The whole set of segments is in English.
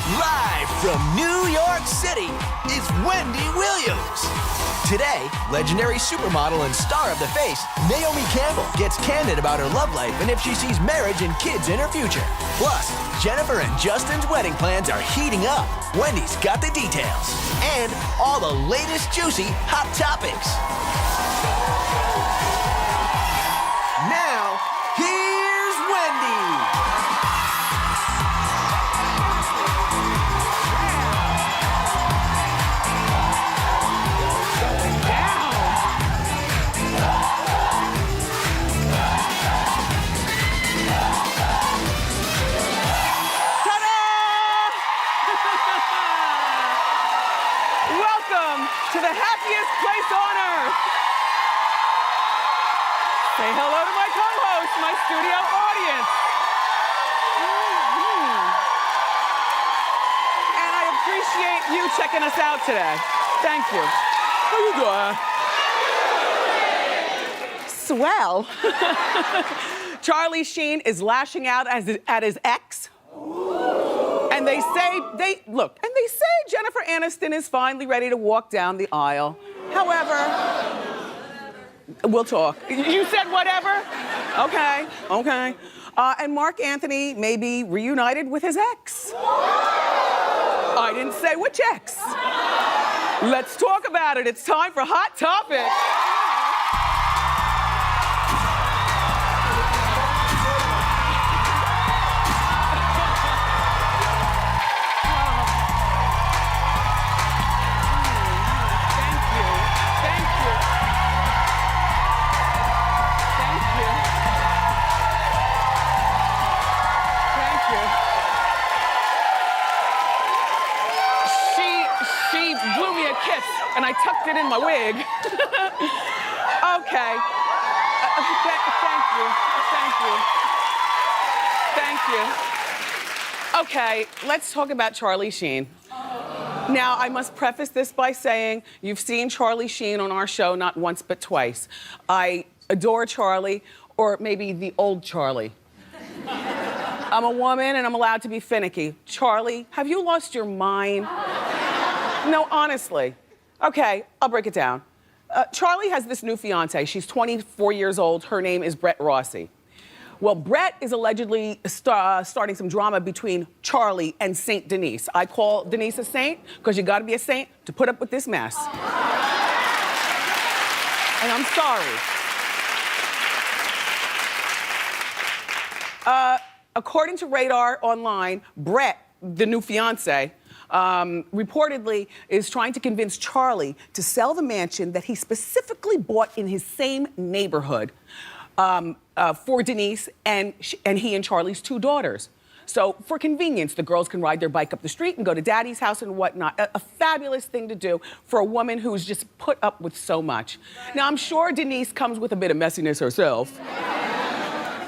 Live from New York City is Wendy Williams. Today, legendary supermodel and star of The Face, Naomi Campbell, gets candid about her love life and if she sees marriage and kids in her future. Plus, Jennifer and Justin's wedding plans are heating up. Wendy's got the details and all the latest juicy hot topics. Now, here's Wendy. To the happiest place on earth. Say hello to my co-host, my studio audience. And I appreciate you checking us out today. Thank you. How you doing? Swell. Charlie Sheen is lashing out at his ex. And they say Jennifer Aniston is finally ready to walk down the aisle. However, we'll talk. You said whatever? Okay. And Mark Anthony may be reunited with his ex. I didn't say which ex. Let's talk about it. It's time for Hot Topic. And I tucked it in my wig. Okay. Thank you. Okay, let's talk about Charlie Sheen. Now, I must preface this by saying you've seen Charlie Sheen on our show not once but twice. I adore Charlie, or maybe the old Charlie. I'm a woman and I'm allowed to be finicky. Charlie, have you lost your mind? No, honestly. Okay, I'll break it down. Charlie has this new fiance. She's 24 years old. Her name is Brett Rossi. Well, Brett is allegedly starting some drama between Charlie and Saint Denise. I call Denise a saint because you gotta be a saint to put up with this mess. And I'm sorry. According to Radar Online, Brett, the new fiance, reportedly is trying to convince Charlie to sell the mansion that he specifically bought in his same neighborhood for Denise and he and Charlie's two daughters. So for convenience, the girls can ride their bike up the street and go to daddy's house and whatnot. A fabulous thing to do for a woman who's just put up with so much. Now, I'm sure Denise comes with a bit of messiness herself.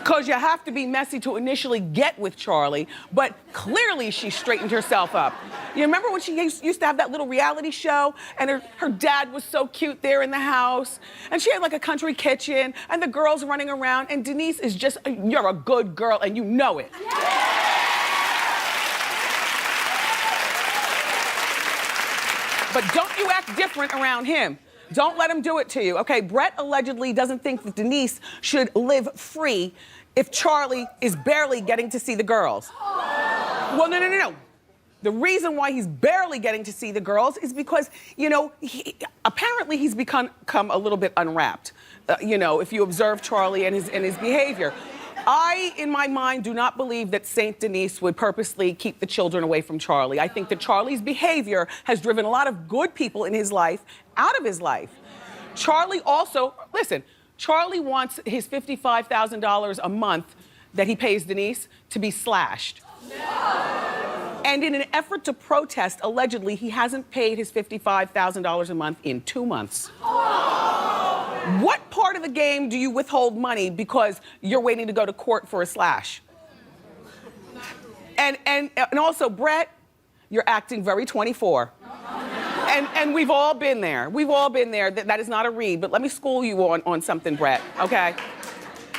Because you have to be messy to initially get with Charlie, but clearly she straightened herself up. You remember when she used to have that little reality show and her dad was so cute there in the house and she had like a country kitchen and the girls running around and Denise is just, you're a good girl and you know it. But don't you act different around him. Don't let him do it to you. Okay, Brett allegedly doesn't think that Denise should live free if Charlie is barely getting to see the girls. Well, no. The reason why he's barely getting to see the girls is because, you know, apparently he's become a little bit unwrapped. You know, if you observe Charlie and his behavior. I, in my mind, do not believe that Saint Denise would purposely keep the children away from Charlie. I think that Charlie's behavior has driven a lot of good people in his life out of his life. Charlie also, listen, Charlie wants his $55,000 a month that he pays Denise to be slashed. And in an effort to protest, allegedly, he hasn't paid his $55,000 a month in 2 months. What part of the game do you withhold money because you're waiting to go to court for a slash? And also, Brett, you're acting very 24. And we've all been there. We've all been there. That is not a read, but let me school you on something, Brett, okay?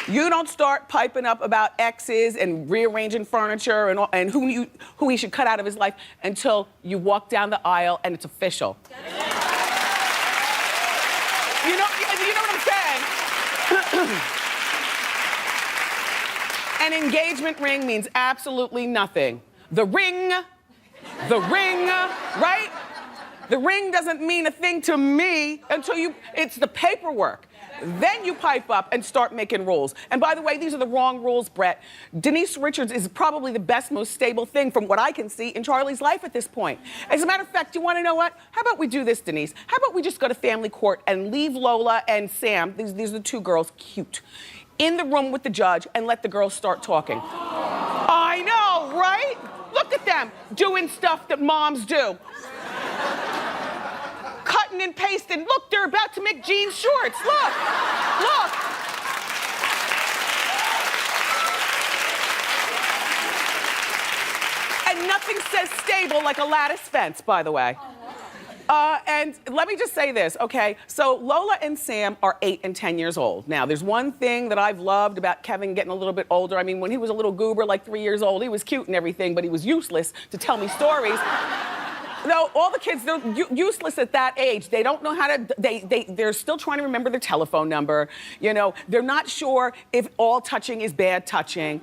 You don't start piping up about exes and rearranging furniture and who he should cut out of his life until you walk down the aisle and it's official. You know what I'm saying? An engagement ring means absolutely nothing. The ring, right? The ring doesn't mean a thing to me until it's the paperwork. Then you pipe up and start making rules. And by the way, these are the wrong rules, Brett. Denise Richards is probably the best, most stable thing from what I can see in Charlie's life at this point. As a matter of fact, you wanna know what? How about we do this, Denise? How about we just go to family court and leave Lola and Sam, these are the two girls, cute, in the room with the judge and let the girls start talking. I know, right? Look at them doing stuff that moms do. Cutting and pasting. Look, they're about to make jean shorts. Look. And nothing says stable like a lattice fence, by the way. And let me just say this, okay? So Lola and Sam are 8 and 10 years old. Now, there's one thing that I've loved about Kevin getting a little bit older. I mean, when he was a little goober, like 3 years old, he was cute and everything, but he was useless to tell me stories. No, all the kids, they're useless at that age. They don't know how to, they're still trying to remember their telephone number. You know, they're not sure if all touching is bad touching.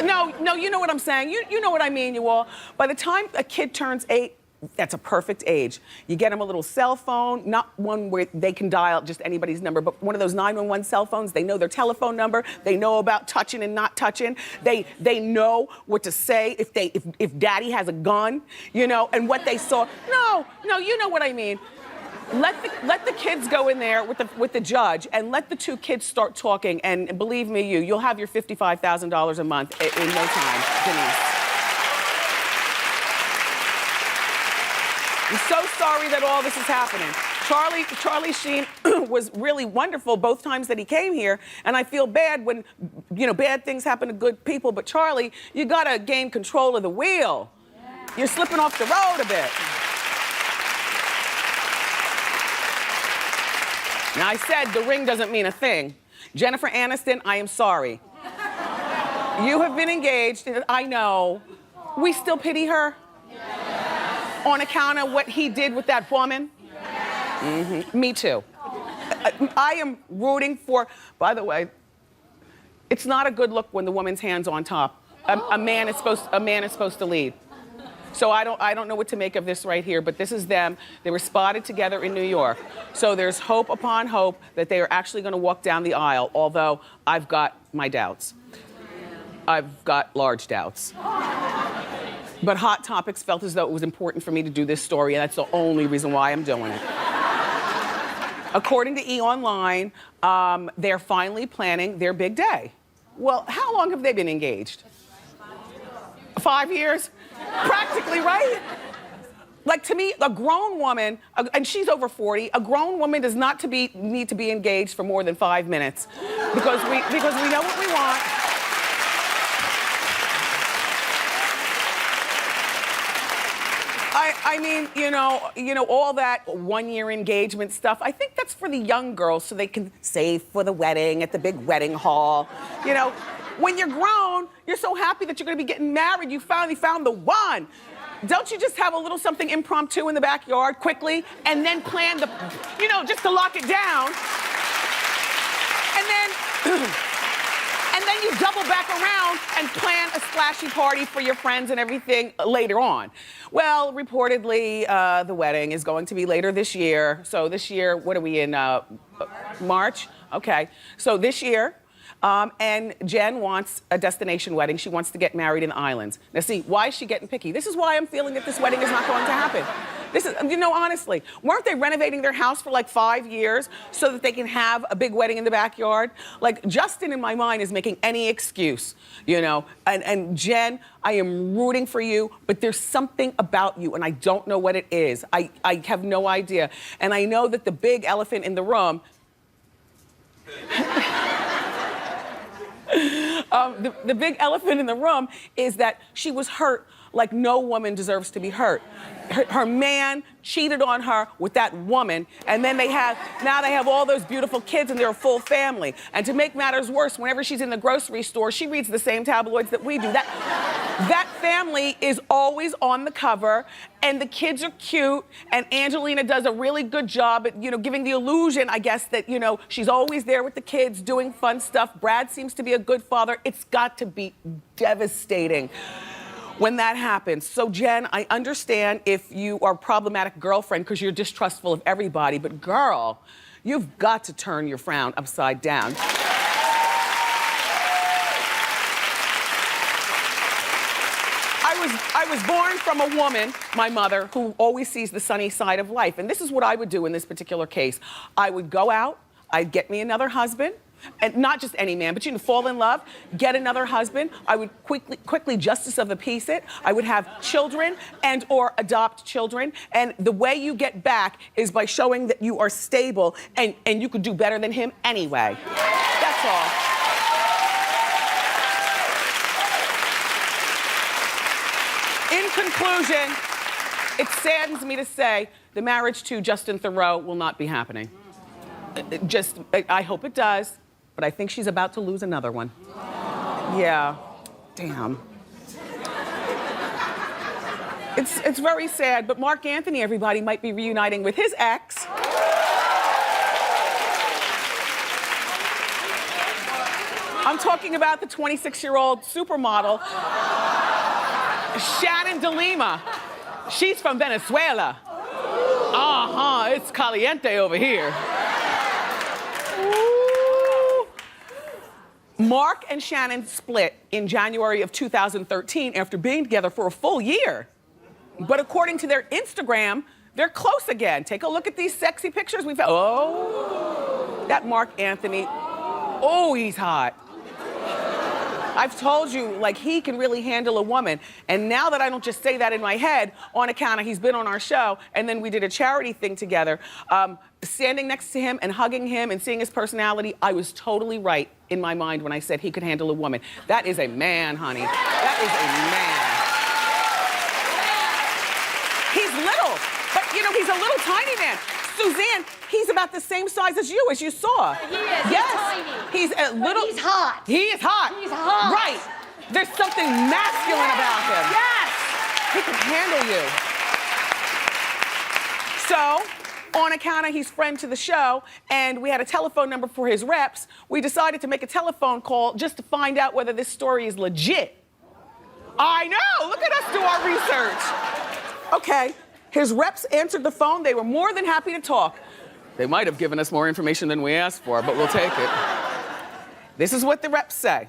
No, you know what I'm saying. You know what I mean, you all. By the time a kid turns 8, that's a perfect age. You get them a little cell phone, not one where they can dial just anybody's number, but one of those 911 cell phones. They know their telephone number. They know about touching and not touching. They know what to say if daddy has a gun, you know, and what they saw. No, you know what I mean. Let the kids go in there with the judge and let the two kids start talking. And believe me, you'll have your $55,000 a month in no time, Denise. I'm so sorry that all this is happening. Charlie Sheen was really wonderful both times that he came here, and I feel bad when, you know, bad things happen to good people, but Charlie, you gotta gain control of the wheel. Yeah. You're slipping off the road a bit. Now, I said the ring doesn't mean a thing. Jennifer Aniston, I am sorry. You have been engaged, I know. We still pity her? On account of what he did with that woman? Mm-hmm. Me too. I am rooting for, by the way, it's not a good look when the woman's hand's on top. A man is supposed to lead. So I don't know what to make of this right here, but this is them. They were spotted together in New York. So there's hope upon hope that they are actually gonna walk down the aisle, although I've got my doubts. I've got large doubts. But Hot Topics felt as though it was important for me to do this story, and that's the only reason why I'm doing it. According to E! Online, they're finally planning their big day. Well, how long have they been engaged? 5 years? Practically, right? Like, to me, a grown woman, and she's over 40, a grown woman does not need to be engaged for more than 5 minutes because we know what we want. I mean, you know, all that 1-year engagement stuff, I think that's for the young girls so they can save for the wedding at the big wedding hall. You know, when you're grown, you're so happy that you're gonna be getting married, you finally found the one. Don't you just have a little something impromptu in the backyard quickly and then plan the, you know, just to lock it down. And then you double back around and plan a splashy party for your friends and everything later on. Well, reportedly, the wedding is going to be later this year. So this year, what are we in, March? Okay, so this year, and Jen wants a destination wedding. She wants to get married in the islands. Now see, why is she getting picky? This is why I'm feeling that this wedding is not going to happen. This is, you know, honestly, weren't they renovating their house for like 5 years so that they can have a big wedding in the backyard? Like, Justin, in my mind, is making any excuse, you know? And Jen, I am rooting for you, but there's something about you, and I don't know what it is. I have no idea. And I know that the big elephant in the room, the big elephant in the room is that she was hurt like no woman deserves to be hurt. Her man cheated on her with that woman, and then now they have all those beautiful kids and they're a full family. And to make matters worse, whenever she's in the grocery store, she reads the same tabloids that we do. That family is always on the cover, and the kids are cute, and Angelina does a really good job at, giving the illusion, I guess, that, she's always there with the kids doing fun stuff. Brad seems to be a good father. It's got to be devastating when that happens. So Jen, I understand if you are a problematic girlfriend because you're distrustful of everybody, but girl, you've got to turn your frown upside down. I was born from a woman, my mother, who always sees the sunny side of life. And this is what I would do in this particular case. I would go out, I'd get me another husband, and not just any man, but fall in love, get another husband. I would quickly justice of the peace it. I would have children and or adopt children. And the way you get back is by showing that you are stable and you could do better than him anyway. That's all. In conclusion, it saddens me to say the marriage to Justin Theroux will not be happening. I hope it does, but I think she's about to lose another one. Yeah, damn. It's very sad, but Mark Anthony, everybody, might be reuniting with his ex. I'm talking about the 26-year-old supermodel, Shannon DeLima. She's from Venezuela. It's caliente over here. Ooh. Mark and Shannon split in January of 2013 after being together for a full year. But according to their Instagram, they're close again. Take a look at these sexy pictures we've had. Oh, that Mark Anthony. Oh, he's hot. I've told you, like, he can really handle a woman. And now that I don't just say that in my head, on account of he's been on our show, and then we did a charity thing together, standing next to him and hugging him and seeing his personality, I was totally right in my mind when I said he could handle a woman. That is a man, honey. That is a man. He's little, but he's a little tiny man. Suzanne, he's about the same size as you saw. He is. Yes. He's a little. But he's hot. He is hot. He's hot. Right. There's something masculine about him. Yes. He can handle you. So, on account of he's friend to the show, and we had a telephone number for his reps, we decided to make a telephone call just to find out whether this story is legit. I know. Look at us do our research. Okay. His reps answered the phone. They were more than happy to talk. They might have given us more information than we asked for, but we'll take it. This is what the reps say.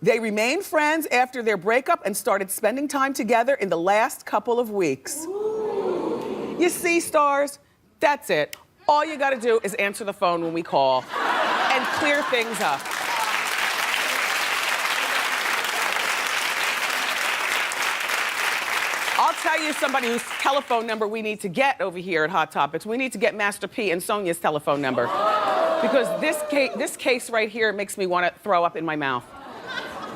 They remained friends after their breakup and started spending time together in the last couple of weeks. Ooh. You see, stars? That's it. All you gotta do is answer the phone when we call and clear things up. I'll tell you somebody whose telephone number we need to get over here at Hot Topics. We need to get Master P and Sonia's telephone number. Because this case right here makes me want to throw up in my mouth.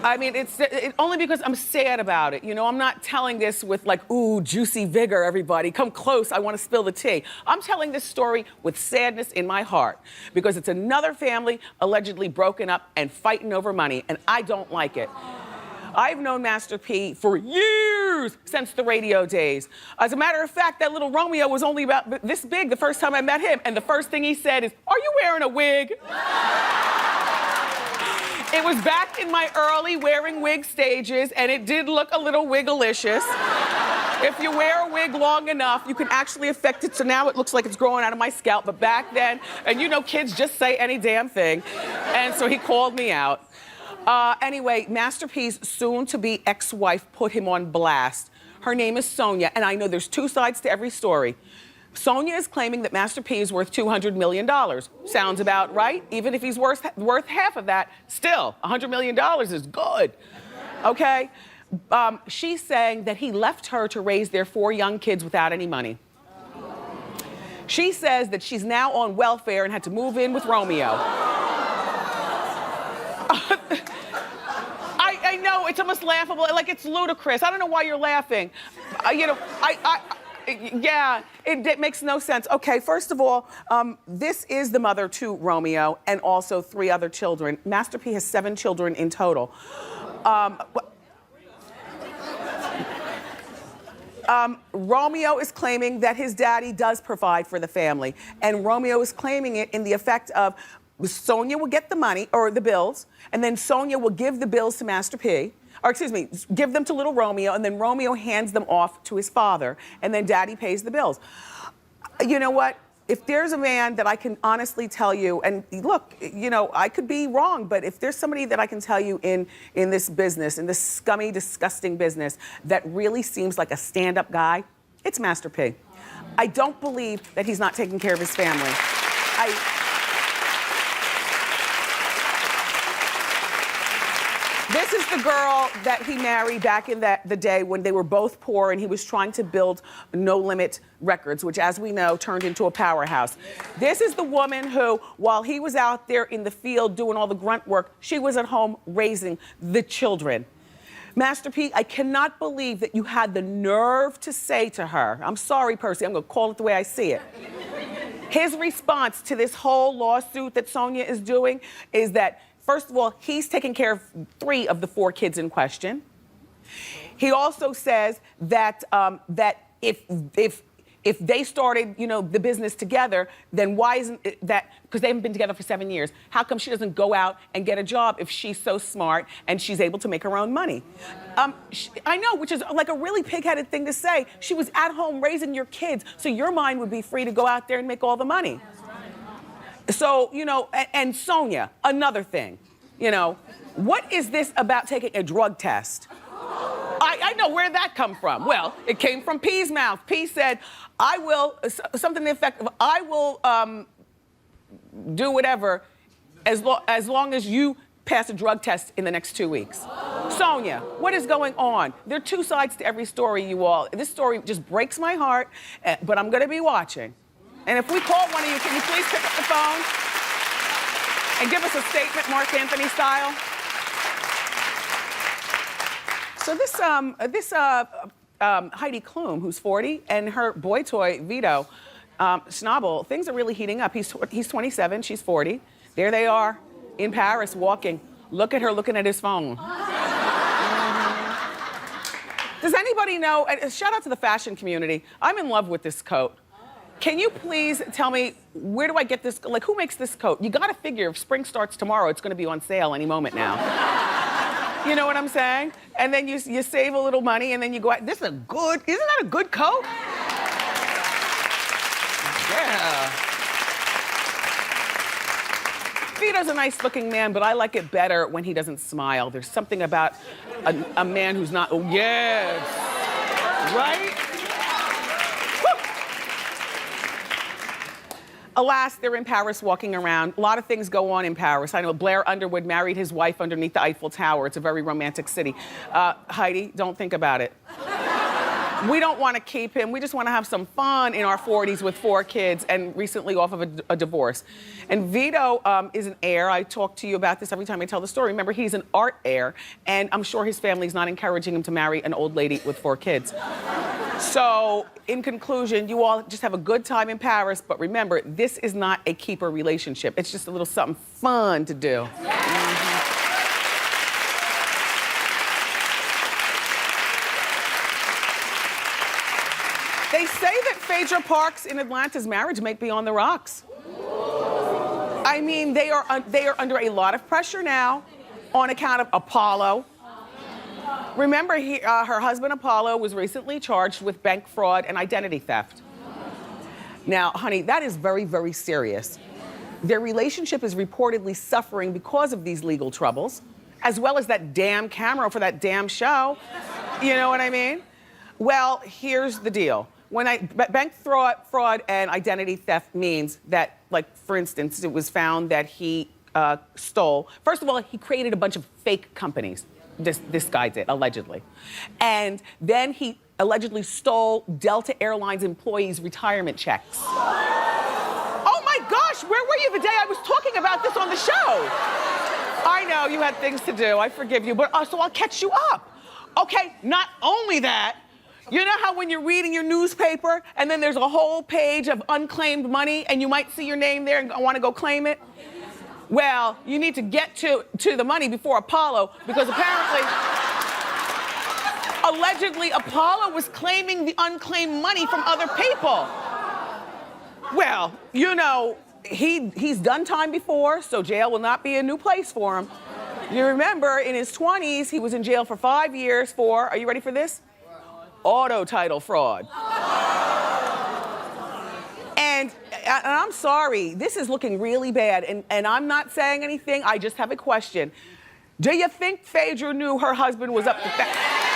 I mean, it's only because I'm sad about it. I'm not telling this with like, ooh, juicy vigor, everybody. Come close, I want to spill the tea. I'm telling this story with sadness in my heart. Because it's another family allegedly broken up and fighting over money, and I don't like it. I've known Master P for years, since the radio days. As a matter of fact, that little Romeo was only about this big the first time I met him, and the first thing he said is, "Are you wearing a wig?" It was back in my early wearing wig stages, and it did look a little wiggalicious. If you wear a wig long enough, you can actually affect it, so now it looks like it's growing out of my scalp, but back then, and kids just say any damn thing, and so he called me out. Anyway, Master P's soon-to-be ex-wife put him on blast. Her name is Sonia, and I know there's two sides to every story. Sonia is claiming that Master P is worth $200 million. Sounds about right. Even if he's worth half of that, still, $100 million is good, okay? She's saying that he left her to raise their 4 young kids without any money. She says that she's now on welfare and had to move in with Romeo. I know it's almost laughable. Like, it's ludicrous. I don't know why you're laughing. You know, yeah, it makes no sense. Okay, first of all, this is the mother to Romeo and also 3 other children. Master P has 7 children in total. Romeo is claiming that his daddy does provide for the family. And Romeo is claiming it in the effect of Sonia will get the money, or the bills, and then Sonia will give the bills to Master P. Or excuse me, give them to little Romeo, and then Romeo hands them off to his father, and then daddy pays the bills. You know what? If there's a man that I can honestly tell you, and look, you know, I could be wrong, but if there's somebody that I can tell you in this business, in this scummy, disgusting business, that really seems like a stand-up guy, it's Master P. I don't believe that he's not taking care of his family. This is the girl that he married back in the day when they were both poor and he was trying to build No Limit Records, which, as we know, turned into a powerhouse. This is the woman who, while he was out there in the field doing all the grunt work, she was at home raising the children. Master P, I cannot believe that you had the nerve to say to her, I'm sorry, Percy, I'm gonna call it the way I see it. His response to this whole lawsuit that Sonia is doing is that, first of all, he's taking care of 3 of the 4 kids in question. He also says that if they started, you know, the business together, then why isn't it that, because they haven't been together for 7 years, how come she doesn't go out and get a job if she's so smart and she's able to make her own money? I know, which is like a really pig-headed thing to say. She was at home raising your kids, so your mind would be free to go out there and make all the money. So, you know, and Sonia, another thing, you know, what is this about taking a drug test? I know where that come from. Well, it came from P's mouth. P said, I will, something to the effect of, I will do whatever as long as you pass a drug test in the next 2 weeks. Sonia, what is going on? There are 2 sides to every story, you all. This story just breaks my heart, but I'm gonna be watching. And if we call one of you, can you please pick up the phone and give us a statement, Mark Anthony style? So this Heidi Klum, who's 40, and her boy toy, Vito, Schnabel, things are really heating up. He's 27, she's 40. There they are in Paris walking. Look at her looking at his phone. Does anybody know, and shout out to the fashion community, I'm in love with this coat. Can you please tell me, where do I get this, like who makes this coat? You gotta figure if spring starts tomorrow, it's gonna be on sale any moment now. You know what I'm saying? And then you save a little money and then you go out, this is a good, isn't that a good coat? Yeah. Vito's a nice looking man, but I like it better when he doesn't smile. There's something about a man who's not, oh yes, right? Alas, they're in Paris walking around. A lot of things go on in Paris. I know Blair Underwood married his wife underneath the Eiffel Tower. It's a very romantic city. Heidi, don't think about it. We don't want to keep him. We just want to have some fun in our 40s with 4 kids and recently off of a divorce. And Vito is an heir. I talk to you about this every time I tell the story. Remember, he's an art heir, and I'm sure his family's not encouraging him to marry an old lady with 4 kids. So, in conclusion, you all just have a good time in Paris, but remember, this is not a keeper relationship. It's just a little something fun to do. They say that Phaedra Parks in Atlanta's marriage might be on the rocks. I mean, they are under a lot of pressure now on account of Apollo. Remember, her husband Apollo was recently charged with bank fraud and identity theft. Now, honey, that is very, very serious. Their relationship is reportedly suffering because of these legal troubles, as well as that damn camera for that damn show. You know what I mean? Well, here's the deal. Bank fraud and identity theft means that, like, for instance, it was found that he stole. First of all, he created a bunch of fake companies. This guy did, allegedly. And then he allegedly stole Delta Airlines employees' retirement checks. Oh my gosh, where were you the day I was talking about this on the show? I know you had things to do. I forgive you, but so I'll catch you up. Okay, not only that, you know how when you're reading your newspaper and then there's a whole page of unclaimed money and you might see your name there and want to go claim it? Well, you need to get to the money before Apollo because allegedly Apollo was claiming the unclaimed money from other people. Well, you know, he's done time before, so jail will not be a new place for him. You remember, in his 20s, he was in jail for 5 years for, are you ready for this? Auto title fraud. And I'm sorry, this is looking really bad, and I'm not saying anything, I just have a question. Do you think Phaedra knew her husband was up to that?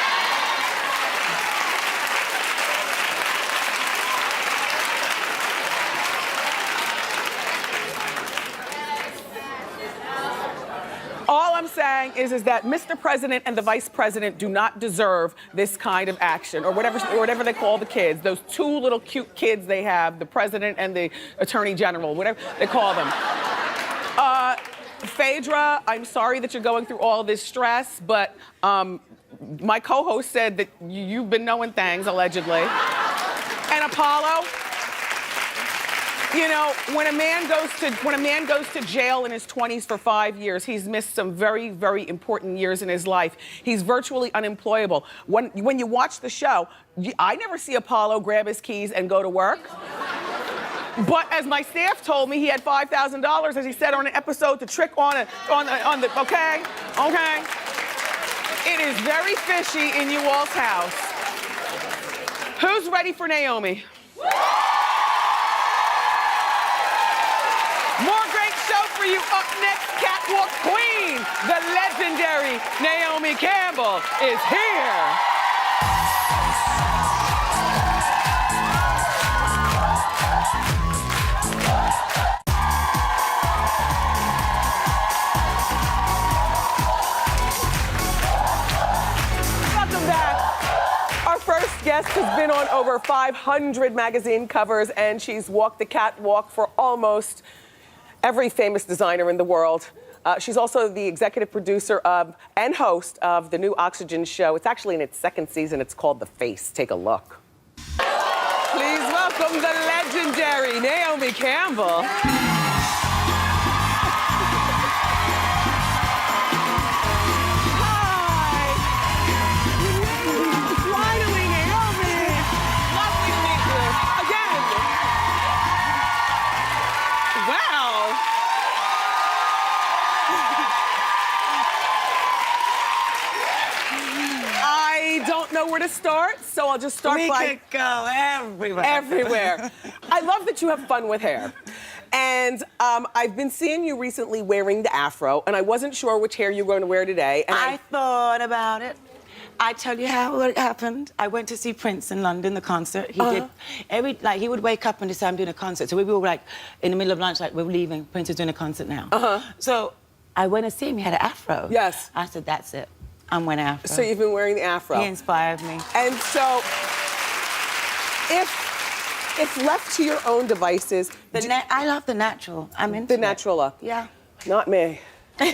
All I'm saying is that Mr. President and the Vice President do not deserve this kind of action, or whatever they call the kids. Those two little cute kids they have, the President and the Attorney General, whatever they call them. Phaedra, I'm sorry that you're going through all this stress, but my co-host said that you've been knowing things, allegedly. And Apollo, you know, when a man goes to jail in his 20s for 5 years, he's missed some very, very important years in his life. He's virtually unemployable. When you watch the show, I never see Apollo grab his keys and go to work. But as my staff told me, he had $5,000, as he said on an episode, to trick on the, okay? Okay? It is very fishy in you all's house. Who's ready for Naomi? More great show for you. Up next, Catwalk Queen, the legendary Naomi Campbell is here. Welcome back. Our first guest has been on over 500 magazine covers, and she's walked the catwalk for almost every famous designer in the world. She's also the executive producer of and host of the new Oxygen show. It's actually in its second season. It's called The Face. Take a look. Please welcome the legendary Naomi Campbell. Hi. Finally, Naomi. Lovely to meet you. Again. Wow. I don't know where to start, so I'll just start We could go everywhere. everywhere. I love that you have fun with hair. And I've been seeing you recently wearing the afro, and I wasn't sure which hair you were going to wear today. And I thought about it. I tell you how it happened. I went to see Prince in London, the concert. He did he would wake up and decide I'm doing a concert. So we were like in the middle of lunch, like we're leaving. Prince is doing a concert now. So I went to see him. He had an afro. Yes. I said, that's it. I'm wearing an afro. So you've been wearing the afro. He inspired me. And so, if left to your own devices, I love the natural. I'm into the natural look. Yeah. Not me. But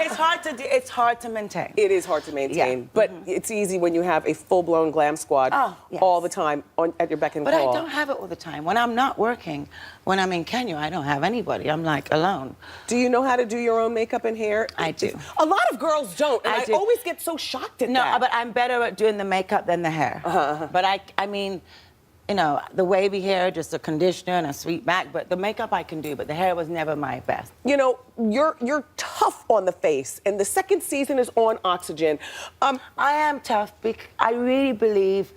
it's hard to do. It's hard to maintain. It is hard to maintain, Yeah. but it's easy when you have a full-blown glam squad Yes. all the time at your beck and But call. I don't have it all the time. When I'm not working, when I'm in Kenya, I don't have anybody. I'm like alone. Do you know how to do your own makeup and hair? I do. A lot of girls don't, and I do. always get so shocked at that. No, but I'm better at doing the makeup than the hair. But I mean, you know, the wavy hair, just a conditioner and a sweet back, but the makeup I can do, but the hair was never my best. You know, you're tough on the face, and the second season is on Oxygen. I am tough because I really believe,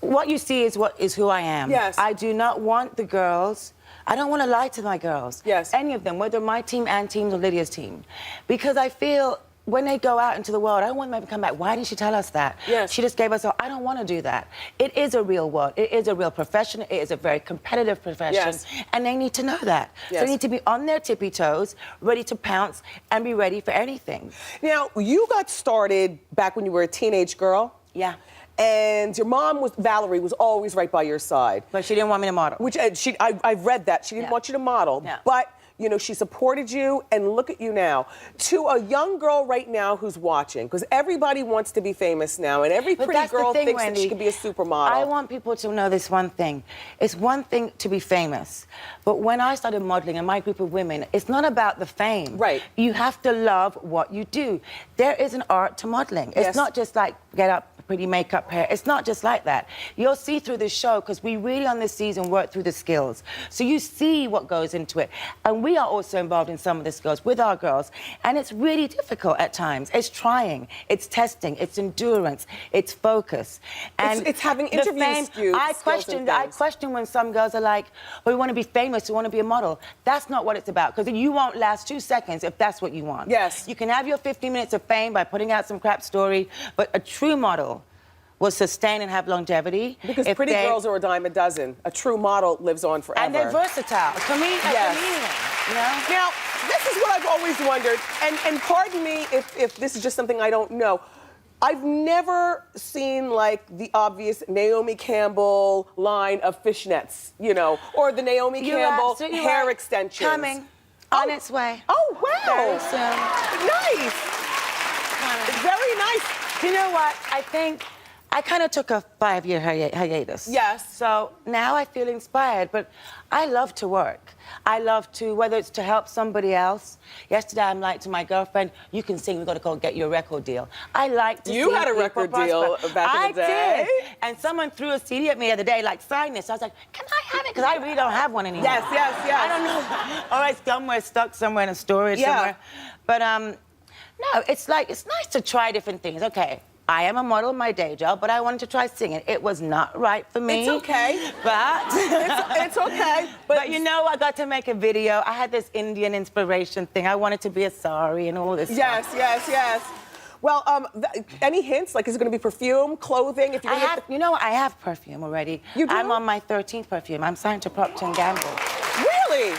what you see is who I am. Yes. I do not want the girls, I don't want to lie to my girls. Yes. Any of them, whether my team and teams or Lydia's team. Because I feel when they go out into the world, I don't want them to come back. Why didn't she tell us that? Yes. She just gave us all. I don't want to do that. It is a real world. It is a real profession. It is a very competitive profession. Yes. And they need to know that. Yes. So they need to be on their tippy toes, ready to pounce, and be ready for anything. Now, you got started back when you were a teenage girl. Yeah. And your mom, Valerie, was always right by your side. But she didn't want me to model. Which I've read that. She didn't want you to model. Yeah. But You know, she supported you, and look at you now. To a young girl right now who's watching, because everybody wants to be famous now, and every pretty girl thinks that she could be a supermodel. I want people to know this one thing. It's one thing to be famous, but when I started modeling and my group of women, it's not about the fame. Right. You have to love what you do. There is an art to modeling. It's not just like get up, pretty makeup, hair. It's not just like that. You'll see through the show, because we really on this season work through the skills. So you see what goes into it. And we are also involved in some of the skills with our girls. And it's really difficult at times. It's trying, it's testing, it's endurance, it's focus. And it's having interview skills. I question when some girls are like, well, we want to be famous, we want to be a model. That's not what it's about, because you won't last 2 seconds if that's what you want. Yes. You can have your 15 minutes of fame by putting out some crap story, but a true model will sustain and have longevity. Because pretty girls are a dime a dozen. A true model lives on forever. And they're versatile. A comedian, you know? Now, this is what I've always wondered, and pardon me if this is just something I don't know. I've never seen, like, the obvious Naomi Campbell line of fishnets, you know, or the Naomi Campbell hair extensions. Coming. On its way. Oh, wow. Very soon. Nice. Very nice. You know what? I think I kind of took a 5-year hiatus. Yes. So now I feel inspired, but I love to work. I love to, whether it's to help somebody else. Yesterday, I'm like to my girlfriend, you can sing, we've got to go get you a record deal. I like to You had a record deal back in the day. I did. And someone threw a CD at me the other day, like, sign this. I was like, can I have it? Because I really don't have one anymore. Yes. I don't know. Or it's somewhere, stuck somewhere in a storage somewhere. But, no, it's like, it's nice to try different things. Okay. I am a model in my day job, but I wanted to try singing. It was not right for me. It's okay. But it's okay. But you know, I got to make a video. I had this Indian inspiration thing. I wanted to be a sari and all this stuff. Yes. Well, any hints? Like, is it going to be perfume, clothing? If you're you know, I have perfume already. You do? I'm on my 13th perfume. I'm signed to Procter & Gamble. Really?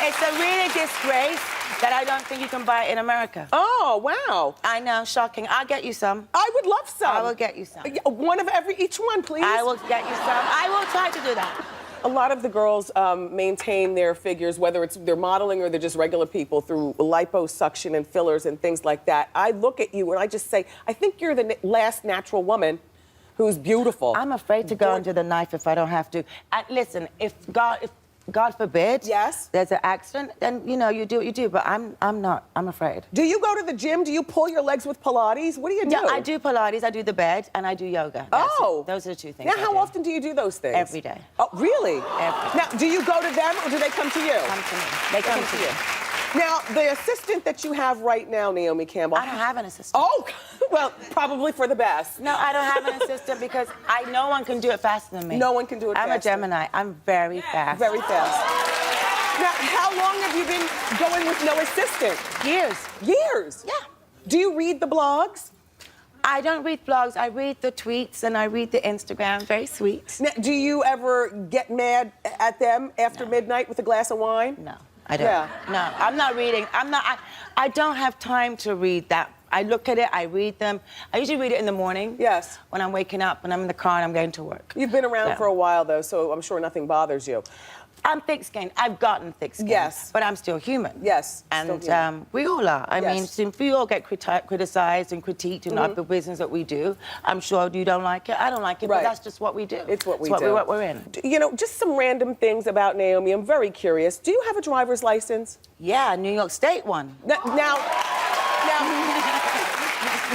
It's a really disgrace that I don't think you can buy it in America. Oh, wow. I know, shocking. I'll get you some. I would love some. I will get you some. One of each one, please. I will get you some. I will try to do that. A lot of the girls maintain their figures, whether it's they're modeling or they're just regular people, through liposuction and fillers and things like that. I look at you and I just say, I think you're the last natural woman who's beautiful. I'm afraid to go under the knife if I don't have to. And listen, if God forbid, there's an accident, then, you know, you do what you do, but I'm not. I'm afraid. Do you go to the gym? Do you pull your legs with Pilates? What do you do? Yeah, I do Pilates, I do the bed, and I do yoga. Those are the two things. Now, how often do you do those things? Every day. Oh, really? Every day. Now, do you go to them or do they come to you? Come to me. They come to you. Now, the assistant that you have right now, Naomi Campbell. I don't have an assistant. Oh, well, probably for the best. No, I don't have an assistant because no one can do it faster than me. No one can do it faster. I'm a Gemini. I'm very fast. Very fast. Now, how long have you been going with no assistant? Years. Years? Yeah. Do you read the blogs? I don't read blogs. I read the tweets and I read the Instagram. Very sweet. Now, do you ever get mad at them after midnight with a glass of wine? No. I don't. No, I'm not reading. I don't have time to read that. I look at it, I read them. I usually read it in the morning. Yes. When I'm waking up and I'm in the car and I'm going to work. You've been around for a while, though, so I'm sure nothing bothers you. I'm thick-skinned. I've gotten thick-skinned. Yes. But I'm still human. Yes. And we all are. I mean, since we all get criticized and critiqued in our business that we do. I'm sure you don't like it. I don't like it, but that's just what we do. It's what we do. What we're in. You know, just some random things about Naomi. I'm very curious. Do you have a driver's license? Yeah, New York State one. Now,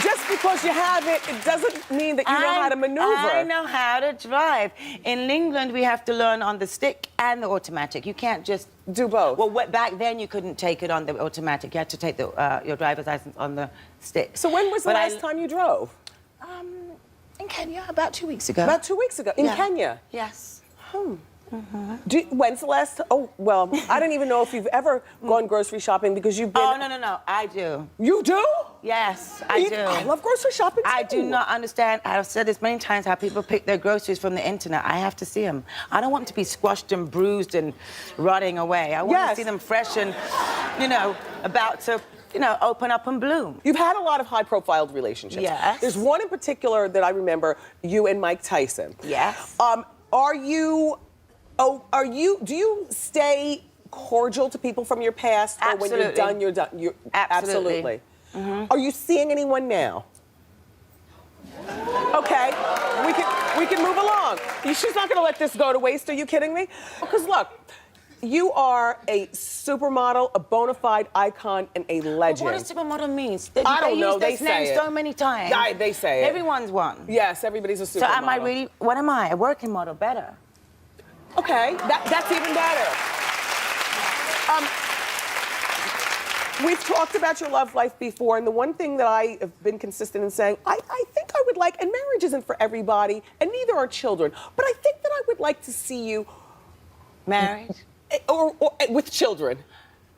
just because you have it, it doesn't mean that you know how to maneuver. I know how to drive. In England, we have to learn on the stick and the automatic. You can't just do both. Well, back then you couldn't take it on the automatic. You had to take your driver's license on the stick. So when was the last time you drove? In Kenya, about 2 weeks ago. About 2 weeks ago? In Kenya? Yes. When's the last? Oh, well, I don't even know if you've ever gone grocery shopping because you've been. Oh, no. I do. You do? Yes, I do. I love grocery shopping too. I do not understand. I've said this many times how people pick their groceries from the internet. I have to see them. I don't want them to be squashed and bruised and rotting away. I want to see them fresh and, about to, open up and bloom. You've had a lot of high-profile relationships. Yes. There's one in particular that I remember, you and Mike Tyson. Yes. Do you stay cordial to people from your past? Or when you're done, you're done? Absolutely. Are you seeing anyone now? Okay, we can move along. She's not gonna let this go to waste, are you kidding me? Because look, you are a supermodel, a bona fide icon, and a legend. What does supermodel mean? I don't know, they use say this name so many times. They say it. Everyone's one. Yes, everybody's a supermodel. So am I really, what am I? A working model, better. Okay, that's even better. We've talked about your love life before, and the one thing that I have been consistent in saying, I think I would like, and marriage isn't for everybody, and neither are children, but I think that I would like to see you married. Or with children.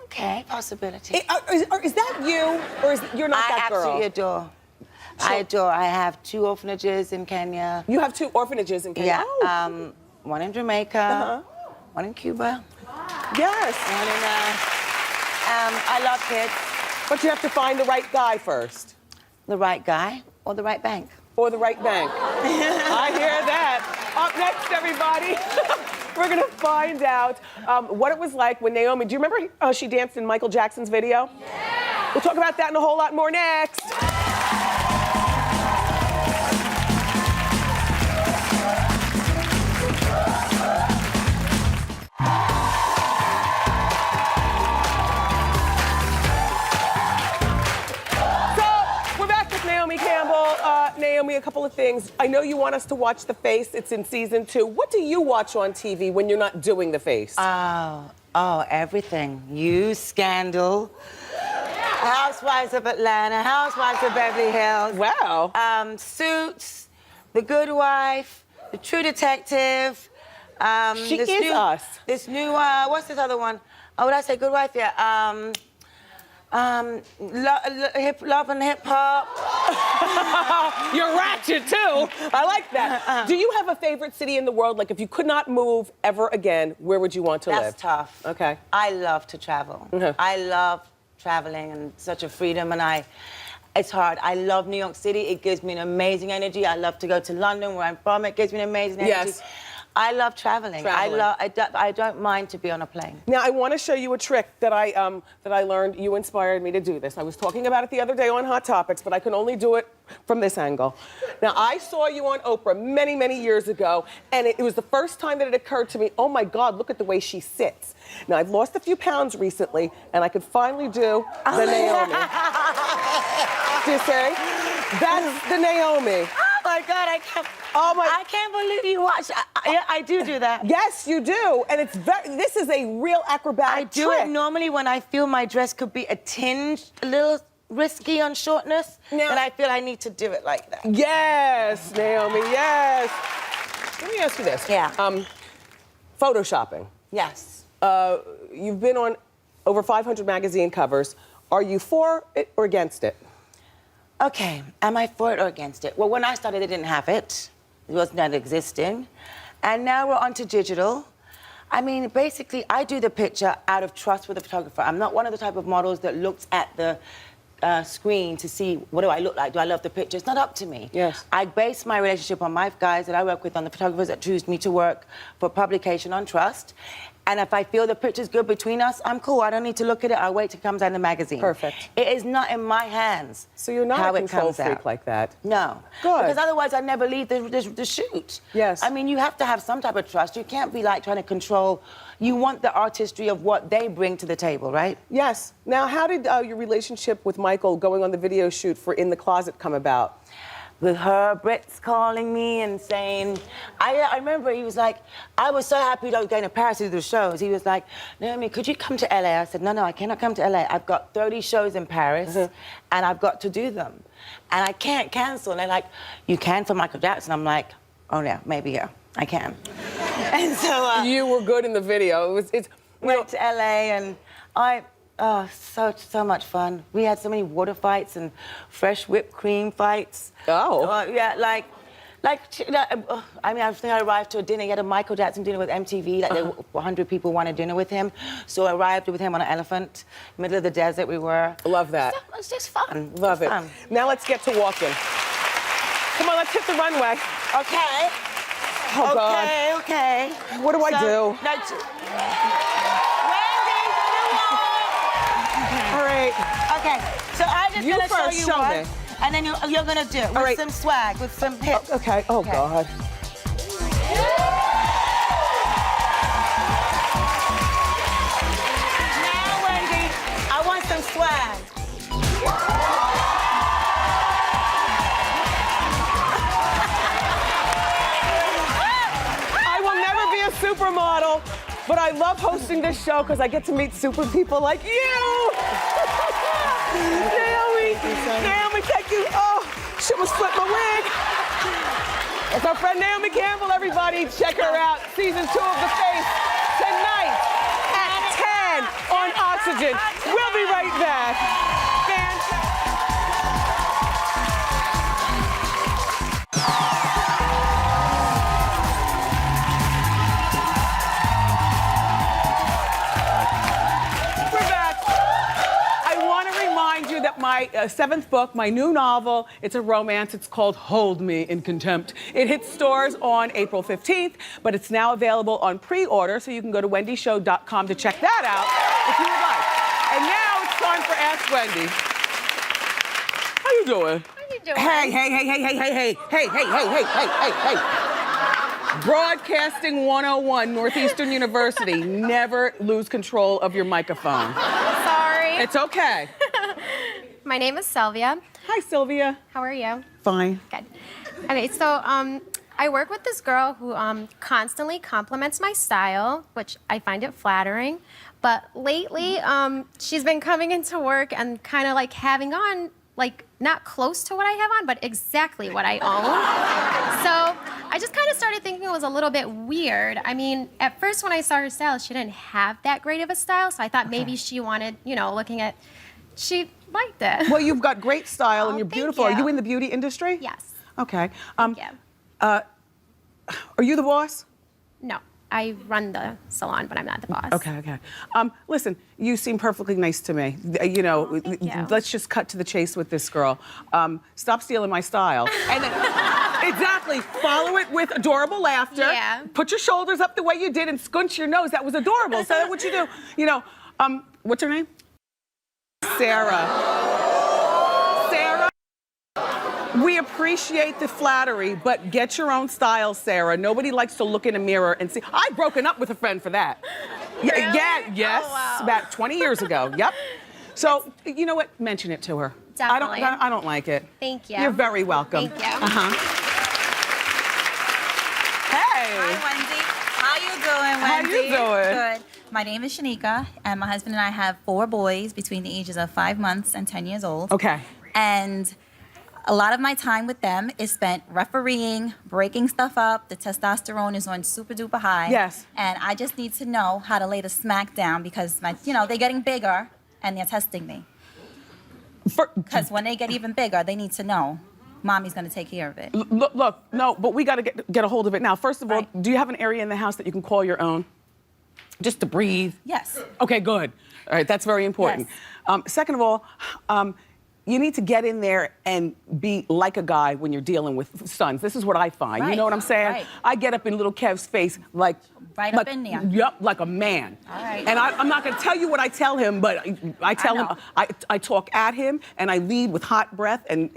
Okay, possibility. Is that you, or you're not that girl? I absolutely adore. I adore. I have 2 orphanages in Kenya. You have 2 orphanages in Kenya? Yeah. Oh. One in Jamaica, one in Cuba. Yes. One in, I love kids. But you have to find the right guy first. The right guy or the right bank? Or the right bank. I hear that. Up next, everybody, we're gonna find out what it was like when Naomi, do you remember she danced in Michael Jackson's video? Yeah. We'll talk about that and a whole lot more next. Naomi Campbell, Naomi, a couple of things. I know you want us to watch The Face. It's in season 2. What do you watch on TV when you're not doing The Face? Oh, everything. You, Scandal, Housewives of Atlanta, Housewives of Beverly Hills. Wow. Suits, The Good Wife, The True Detective. She is us. This new, what's this other one? Oh, would I say Good Wife? Yeah. Love and Hip Hop. You're ratchet too. I like that. Do you have a favorite city in the world? Like if you could not move ever again, where would you want to live? That's tough. Okay. I love to travel. I love traveling and such a freedom, and it's hard. I love New York City. It gives me an amazing energy. I love to go to London, where I'm from. It gives me an amazing energy. Yes. I love traveling. I don't mind to be on a plane. Now I want to show you a trick that I learned. You inspired me to do this. I was talking about it the other day on Hot Topics, but I could only do it from this angle. Now I saw you on Oprah many, many years ago, and it was the first time that it occurred to me, oh my God, look at the way she sits. Now I've lost a few pounds recently, and I could finally do the Naomi. Do you see? That's the Naomi. Oh my God, I can't believe you watch. I do that. Yes, you do, and this is a real acrobatic trick. I do it normally when I feel my dress could be a little risky on shortness, and I feel I need to do it like that. Yes, Naomi, yes. Let me ask you this. Yeah. Photoshopping. Yes. You've been on over 500 magazine covers. Are you for it or against it? Okay, am I for it or against it? Well, when I started, they didn't have it. It was not existing. And now we're onto digital. I mean, basically, I do the picture out of trust with the photographer. I'm not one of the type of models that looks at the screen to see what do I look like, do I love the picture? It's not up to me. Yes. I base my relationship on my guys that I work with, on the photographers that choose me to work for publication on trust. And if I feel the picture's good between us, I'm cool. I don't need to look at it. I'll wait till it comes out in the magazine. Perfect. It is not in my hands. So you're not a control freak like that? No. Good. Because otherwise I'd never leave the shoot. Yes. I mean, you have to have some type of trust. You can't be like trying to control. You want the artistry of what they bring to the table, right? Yes. Now, how did your relationship with Michael going on the video shoot for In the Closet come about? With her, Brett's calling me and saying, I remember he was like, I was so happy that I was going to Paris to do the shows. He was like, Naomi, could you come to LA? I said, no, I cannot come to LA. I've got 30 shows in Paris and I've got to do them. And I can't cancel. And they're like, you can for Michael Jackson. I'm like, oh yeah, maybe yeah, I can. And so you were good in the video. Went to LA and so much fun. We had so many water fights and fresh whipped cream fights. Oh. Yeah, I mean, I think I arrived to a dinner. He had a Michael Jackson dinner with MTV. Like, there were 100 people wanted dinner with him. So I arrived with him on an elephant, middle of the desert we were. Love that. So, it was just fun. Love it. Fun. Now let's get to walking. Come on, let's hit the runway. Okay. Oh, God. Okay. What do I do? Wendy! Okay, so I'm just You gonna show first, you show one, me. and then you're gonna do it with right. some swag, with some hits. Okay, oh God. Now, Wendy, I want some swag. I will never be a supermodel, but I love hosting this show because I get to meet super people like you. Naomi, thank you. Oh, she almost flipped my wig. It's our friend Naomi Campbell, everybody. Check her out. Season 2 of The Face tonight at 10 on Oxygen. We'll be right back. That my 7th book, my new novel, it's a romance. It's called Hold Me in Contempt. It hits stores on April 15th, but it's now available on pre-order, so you can go to wendyshow.com to check that out if you would like. And now it's time for Ask Wendy. How you doing? How you doing? Hey. Broadcasting 101, Northeastern University. Never lose control of your microphone. Sorry. It's okay. My name is Sylvia. Hi, Sylvia. How are you? Fine. Good. Okay, so I work with this girl who constantly compliments my style, which I find it flattering. But lately, she's been coming into work and kind of like having on, like, not close to what I have on, but exactly what I own. So I just kind of started thinking it was a little bit weird. I mean, at first when I saw her style, she didn't have that great of a style, so I thought maybe she wanted, you know, looking at, she liked it. Well, you've got great style and you're thank beautiful. you. Are you in the beauty industry? Yes. Okay. Thank you. Are you the boss? No, I run the salon, but I'm not the boss. Okay. Listen, you seem perfectly nice to me. You know, thank you. let's just cut to the chase with this girl. Stop stealing my style. And then, exactly, follow it with adorable laughter. Yeah. Put your shoulders up the way you did and scunch your nose. That was adorable. So that's what you do. You know, what's her name? Sarah, we appreciate the flattery, but get your own style, Sarah. Nobody likes to look in a mirror and see. I've broken up with a friend for that. Really? Yeah, yes, Oh, wow. about 20 years ago. Yep. So, you know what? Mention it to her. Definitely. I don't like it. Thank you. You're very welcome. Thank you. Hey. Hi, Wendy. How you doing, Wendy? How you doing? Good. My name is Shanika, and my husband and I have 4 boys between the ages of 5 months and 10 years old. Okay. And a lot of my time with them is spent refereeing, breaking stuff up. The testosterone is on super duper high. Yes. And I just need to know how to lay the smack down because they're getting bigger and they're testing me. Because when they get even bigger, they need to know Mommy's going to take care of it. Look, no, but we got to get a hold of it now. First of all, Right. do you have an area in the house that you can call your own? Just to breathe? Yes. Okay, good. All right, that's very important. Yes. Second of all, you need to get in there and be like a guy when you're dealing with sons. This is what I find. You Right, know what I'm saying? right. I get up in little Kev's face like... Right up in there. Yep, like a man. All right. And I'm not going to tell you what I tell him, but I tell him, know. I talk at him, and I lead with hot breath and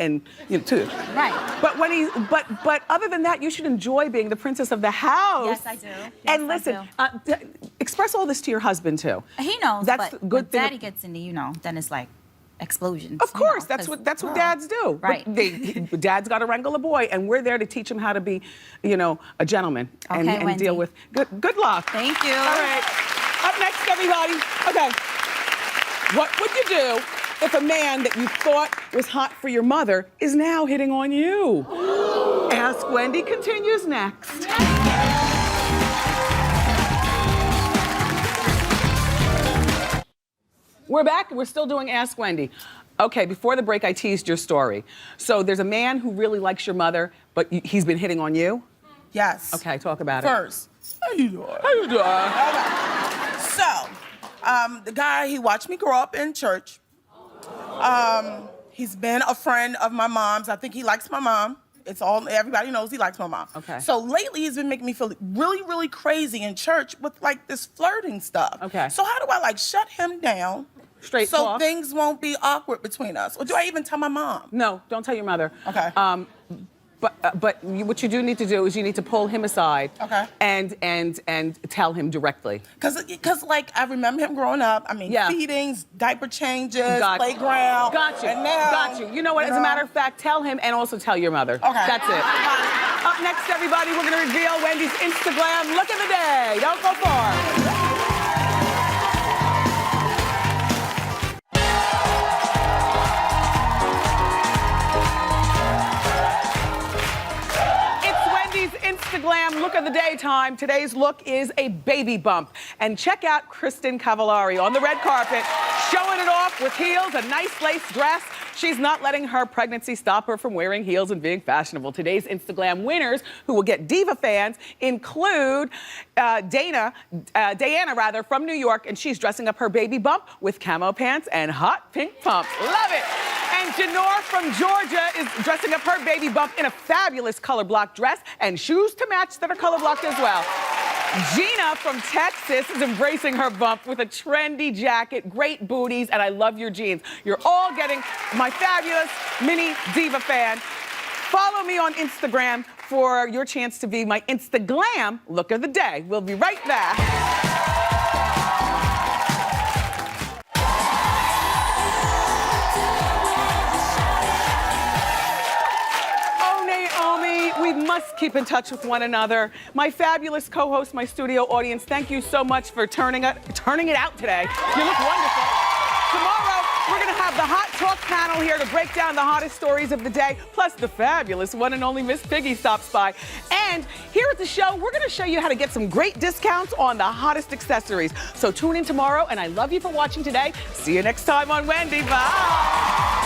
you know, too. Right. But when but other than that, you should enjoy being the princess of the house. Yes, I do. Yes, And I listen, do. express all this to your husband too. He knows, That's but the good when thing. Daddy gets into, then it's like explosions. Of course, you know, that's what dads do. Right. But dad's got to wrangle a boy, and we're there to teach him how to be, a gentleman and Okay, Wendy. deal with. Good luck. Thank you. All right. Up next, everybody. Okay. What would you do if a man that you thought was hot for your mother is now hitting on you? Ask Wendy continues next. We're back. We're still doing Ask Wendy. Okay, before the break, I teased your story. So there's a man who really likes your mother, but he's been hitting on you? Yes. Okay, talk about it. First, how you doing? How you doing? So, the guy, he watched me grow up in church. He's been a friend of my mom's. I think he likes my mom. Everybody knows he likes my mom. Okay. So lately he's been making me feel really, really crazy in church with like this flirting stuff. Okay. So how do I like shut him down straight So talk. things won't be awkward between us. Or do I even tell my mom? No, don't tell your mother. Okay. But what you do need to do is you need to pull him aside. Okay. And tell him directly. Cause like I remember him growing up. I mean, Yeah. feedings, diaper changes, Got you. playground. Got you. And now, Got you. You know what? As a matter of fact, tell him and also tell your mother. Okay. That's it. Up next, everybody, we're going to reveal Wendy's Instagram look of the day. Don't go far. Instagram look of the day time. Today's look is a baby bump. And check out Kristen Cavallari on the red carpet, showing it off with heels, a nice lace dress. She's not letting her pregnancy stop her from wearing heels and being fashionable. Today's Instagram winners who will get Diva fans include Diana from New York, and she's dressing up her baby bump with camo pants and hot pink pumps. Love it. And Janor from Georgia is dressing up her baby bump in a fabulous color block dress and shoes to match that are color blocked as well. Gina from Texas is embracing her bump with a trendy jacket, great booties, and I love your jeans. You're all getting my fabulous mini Diva fan. Follow me on Instagram for your chance to be my Instaglam look of the day. We'll be right back. We must keep in touch with one another. My fabulous co-host, my studio audience, thank you so much for turning it out today. You look wonderful. Tomorrow, we're going to have the Hot Talk panel here to break down the hottest stories of the day, plus the fabulous one and only Miss Piggy stops by. And here at the show, we're going to show you how to get some great discounts on the hottest accessories. So tune in tomorrow, and I love you for watching today. See you next time on Wendy. Bye.